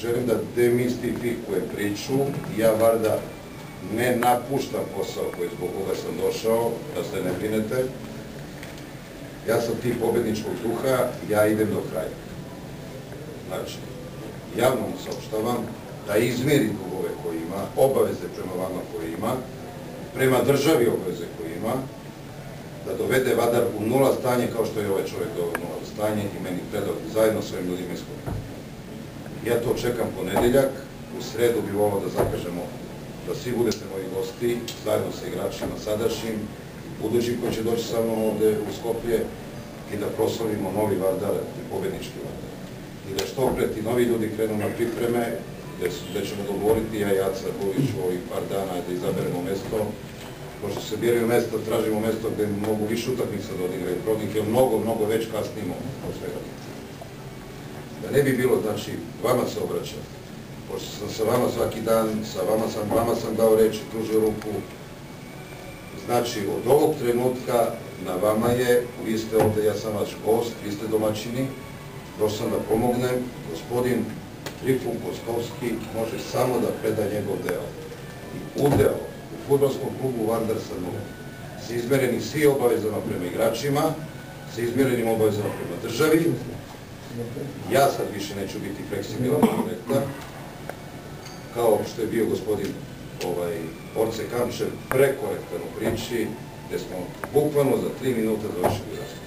želim da demistifikujem priču. Ja bar da ne napuštam posao zbog koga sam došao, da se ne brinete. Ja sam tip pobedničkog duha, ja idem do kraja. Znači, javno mu saopštavam da izmeri dugove koje ima, obaveze prema vama koje ima, prema državi obaveze koje ima, da dovede Vadar u nula stanje kao što je ovaj čovjek doveo nula stanje i meni predao zajedno s ovim ljudima iskupa. Ja to čekam ponedeljak, u sredu bi volao da zakažemo da svi budete moji gosti, zajedno sa igračima sadašnjim, budućim koji će doći sa mnom ovde u Skoplje i da proslavimo novi Vardar i pobednički Vardar. I da što pre ti novi ljudi krenu na pripreme, gde ćemo dogovoriti ja i Aca Bović u ovih par dana da izaberemo mesto. Pošto se biraju mesta, tražimo mesto gde mogu više utakmica da odigraju protiv, jer mnogo već kasnimo od svega. Da ne bi bilo, znači, vama se obraćam, pošto sam sa vama svaki dan, vama sam dao reč i pružio ruku, znači, od ovog trenutka na vama je, vi ste ovde, ja sam vaš gost, vi ste domaćini, došao sam da pomognem, gospodin Trifun Kostovski može samo da preda njegov deo. I udeo u fudbalskom klubu Vardar sa nulom, sa izmerenim svi obavezama prema igračima, sa izmerenim obavezama prema državi. Ja sad više neću biti fleksibilan kao što je bio gospodin Orce Kamčev, prekorektan u priči, gde smo bukvalno za 3 minuta završili razgovor.